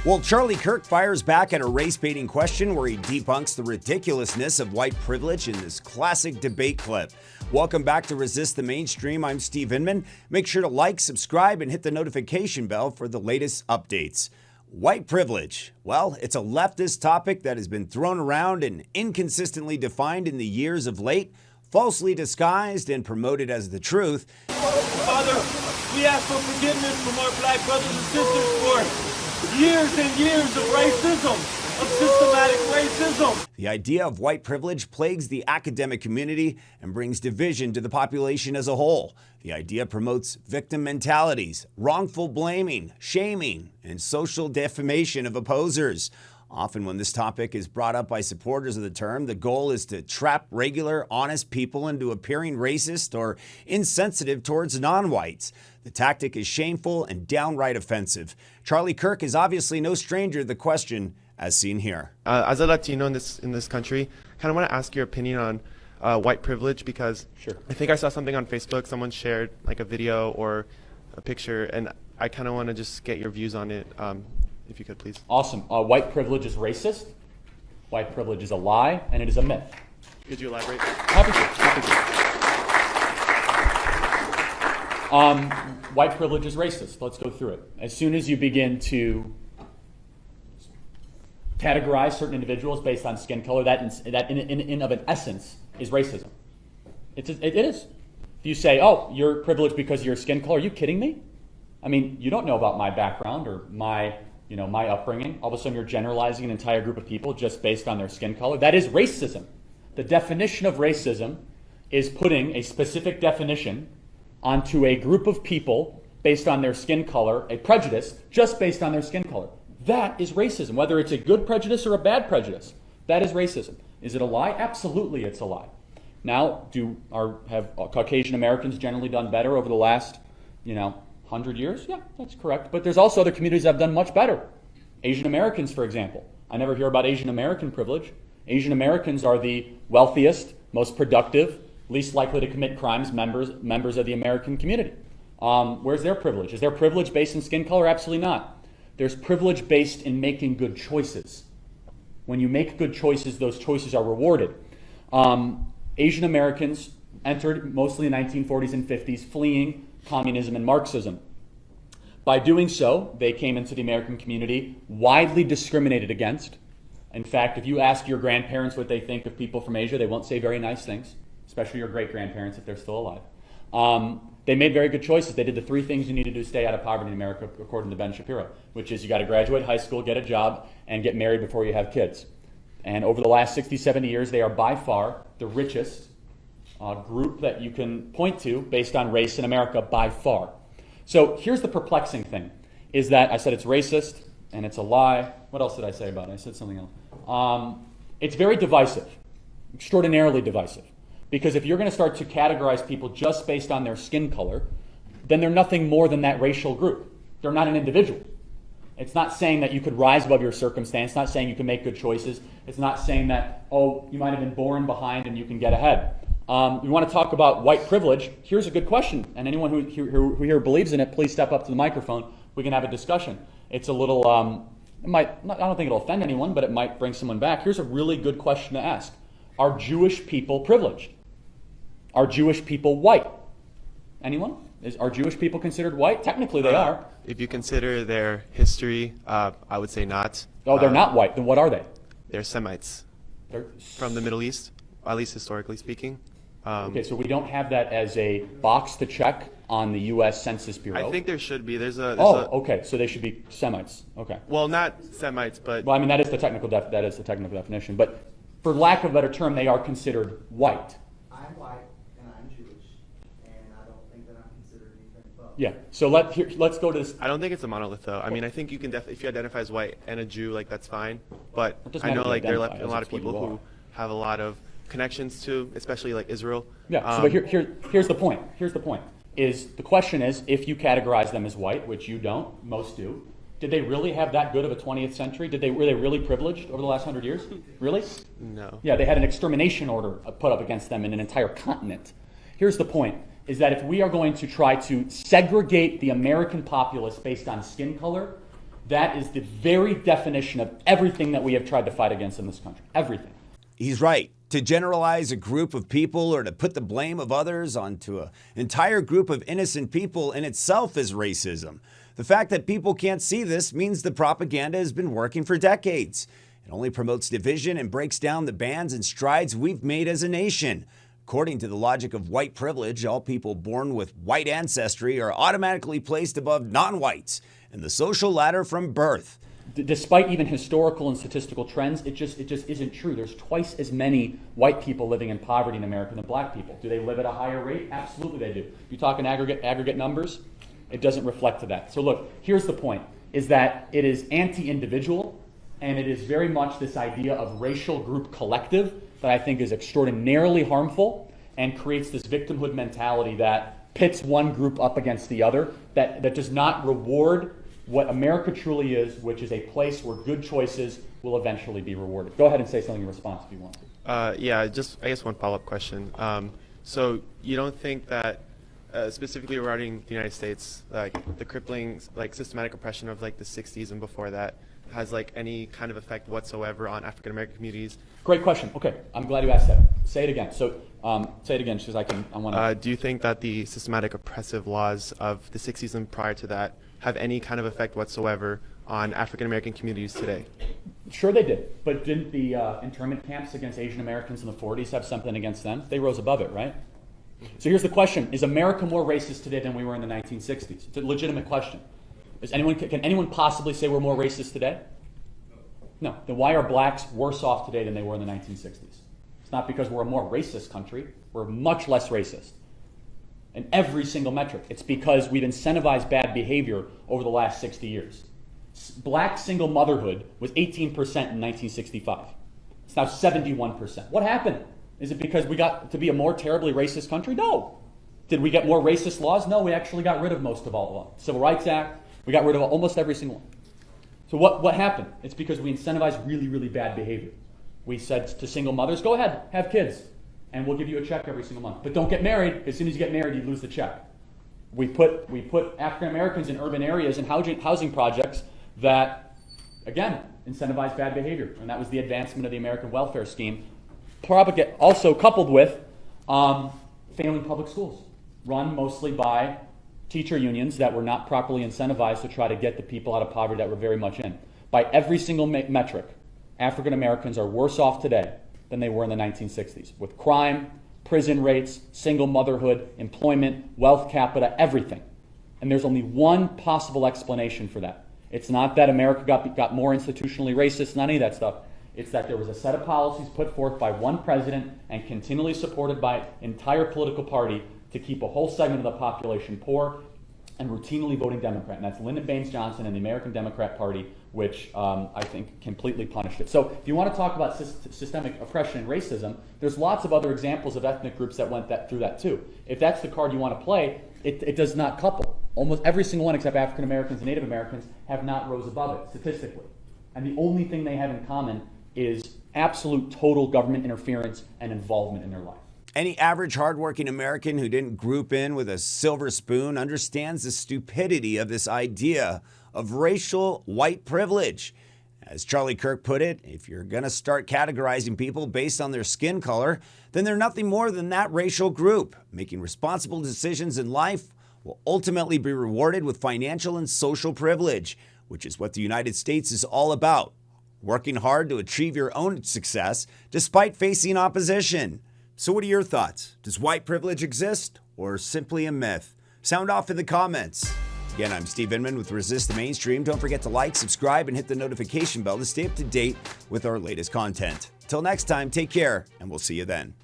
Well, Charlie Kirk fires back at a race-baiting question where he debunks the ridiculousness of white privilege in this classic debate clip. Welcome back to Resist the Mainstream. I'm Steve Inman. Make sure to like, subscribe, and hit the notification bell for the latest updates. White privilege. Well, it's a leftist topic that has been thrown around and inconsistently defined in the years of late, falsely disguised and promoted as the truth. Father, we ask for forgiveness from our black brothers and sisters for years and years of racism, of systematic racism. The idea of white privilege plagues the academic community and brings division to the population as a whole. The idea promotes victim mentalities, wrongful blaming, shaming, and social defamation of opposers. Often when this topic is brought up by supporters of the term, the goal is to trap regular, honest people into appearing racist or insensitive towards non-whites. The tactic is shameful and downright offensive. Charlie Kirk is obviously no stranger to the question, as seen here. As a Latino in this country, I kind of want to ask your opinion on white privilege because I think I saw something on Facebook. Someone shared like a video or a picture, and I kind of want to just get your views on it. If you could, please. Awesome. White privilege is racist. White privilege is a lie, and it is a myth. Could you elaborate? Happy to. White privilege is racist. Let's go through it. As soon as you begin to categorize certain individuals based on skin color, that in of an essence is racism. It is. If you say, oh, you're privileged because of your skin color, are you kidding me? I mean, you don't know about my background or my upbringing. All of a sudden you're generalizing an entire group of people just based on their skin color. That is racism. The definition of racism is putting a specific definition onto a group of people based on their skin color, a prejudice just based on their skin color. That is racism, whether it's a good prejudice or a bad prejudice. That is racism. Is it a lie? Absolutely it's a lie. Now, have Caucasian Americans generally done better over the last, 100 years? Yeah, that's correct. But there's also other communities that have done much better. Asian Americans, for example. I never hear about Asian American privilege. Asian Americans are the wealthiest, most productive, least likely to commit crimes members of the American community. Where's their privilege? Is their privilege based in skin color? Absolutely not. There's privilege based in making good choices. When you make good choices, those choices are rewarded. Asian Americans entered mostly in the 1940s and 50s, fleeing communism and Marxism. By doing so, they came into the American community widely discriminated against. In fact, if you ask your grandparents what they think of people from Asia, they won't say very nice things, especially your great-grandparents if they're still alive. They made very good choices. They did the three things you need to do to stay out of poverty in America, according to Ben Shapiro, which is you got to graduate high school, get a job, and get married before you have kids. And over the last 60, 70 years, they are by far the richest group that you can point to based on race in America by far. So here's the perplexing thing, is that I said it's racist and it's a lie. What else did I say about it? I said something else. It's very divisive, extraordinarily divisive. Because if you're going to start to categorize people just based on their skin color, then they're nothing more than that racial group. They're not an individual. It's not saying that you could rise above your circumstance. It's not saying you can make good choices. It's not saying that, oh, you might have been born behind and you can get ahead. We want to talk about white privilege. Here's a good question. And anyone who here believes in it, please step up to the microphone. We can have a discussion. It's a little, I don't think it'll offend anyone, but it might bring someone back. Here's a really good question to ask. Are Jewish people privileged? Are Jewish people white? Anyone? Are Jewish people considered white? Technically they are. If you consider their history, I would say not. Oh, they're not white. Then what are they? They're Semites. They're from the Middle East, at least historically speaking. Okay, so we don't have that as a box to check on the U.S. Census Bureau. I think there should be. Okay, so they should be Semites. Okay. Well, not Semites, but well, I mean that is the technical definition. But for lack of a better term, they are considered white. I'm white and I'm Jewish, and I don't think that I'm considered anything but. Yeah. So let's go to this. I don't think it's a monolith, though. I mean, I think you can if you identify as white and a Jew, like that's fine. But I know like there are a lot of people who have a lot of connections to, especially like Israel. Yeah. So but here's the point. Here's the point. The question is, if you categorize them as white, which you don't, most do, did they really have that good of a 20th century? Were they really privileged over the last 100 years? Really? No. Yeah, they had an extermination order put up against them in an entire continent. Here's the point, is that if we are going to try to segregate the American populace based on skin color, That is the very definition of everything that we have tried to fight against in this country. Everything. He's right. To generalize a group of people or to put the blame of others onto an entire group of innocent people in itself is racism. The fact that people can't see this means the propaganda has been working for decades. It only promotes division and breaks down the bands and strides we've made as a nation. According to the logic of white privilege, all people born with white ancestry are automatically placed above non-whites in the social ladder from birth. Despite even historical and statistical trends, it just isn't true. There's twice as many white people living in poverty in America than black people. Do they live at a higher rate? Absolutely they do. You talk in aggregate numbers, it doesn't reflect to that. So look, here's the point, is that it is anti-individual, and it is very much this idea of racial group collective that I think is extraordinarily harmful and creates this victimhood mentality that pits one group up against the other, that does not reward what America truly is, which is a place where good choices will eventually be rewarded. Go ahead and say something in response if you want to. Yeah, just I guess one follow-up question. So you don't think that specifically regarding the United States, like the crippling, like systematic oppression of like the 60s and before that has like any kind of effect whatsoever on African American communities? Great question. Okay, I'm glad you asked that. Say it again. So say it again, because I want to. Do you think that the systematic oppressive laws of the 60s and prior to that have any kind of effect whatsoever on African American communities today? Sure they did, but didn't the internment camps against Asian Americans in the 40s have something against them? They rose above it, right? So here's the question. Is America more racist today than we were in the 1960s? It's a legitimate question. Can anyone possibly say we're more racist today? No. Then why are blacks worse off today than they were in the 1960s? It's not because we're a more racist country. We're much less racist in every single metric. It's because we've incentivized bad behavior over the last 60 years. Black single motherhood was 18% in 1965. It's now 71%. What happened? Is it because we got to be a more terribly racist country? No. Did we get more racist laws? No, we actually got rid of most of all of them. Civil Rights Act, we got rid of almost every single one. So what happened? It's because we incentivized really, really bad behavior. We said to single mothers, go ahead, have kids, and we'll give you a check every single month. But don't get married. As soon as you get married, you lose the check. We put African Americans in urban areas and housing projects that, again, incentivize bad behavior. And that was the advancement of the American welfare scheme. Also coupled with failing public schools, run mostly by teacher unions that were not properly incentivized to try to get the people out of poverty that were very much in. By every single metric, African Americans are worse off today than they were in the 1960s, with crime, prison rates, single motherhood, employment, wealth capita, everything. And there's only one possible explanation for that. It's not that America got more institutionally racist, not any of that stuff. It's that there was a set of policies put forth by one president and continually supported by an entire political party to keep a whole segment of the population poor and routinely voting Democrat. And that's Lyndon Baines Johnson and the American Democrat Party, which I think completely punished it. So if you want to talk about systemic oppression and racism, there's lots of other examples of ethnic groups that went through that too. If that's the card you want to play, it does not couple. Almost every single one except African Americans and Native Americans have not rose above it statistically. And the only thing they have in common is absolute total government interference and involvement in their life. Any average hardworking American who didn't group in with a silver spoon understands the stupidity of this idea of racial white privilege. As Charlie Kirk put it, if you're going to start categorizing people based on their skin color, then they're nothing more than that racial group. Making responsible decisions in life will ultimately be rewarded with financial and social privilege, which is what the United States is all about. Working hard to achieve your own success despite facing opposition. So what are your thoughts? Does white privilege exist or simply a myth? Sound off in the comments. Again, I'm Steve Inman with Resist the Mainstream. Don't forget to like, subscribe, and hit the notification bell to stay up to date with our latest content. Till next time, take care, and we'll see you then.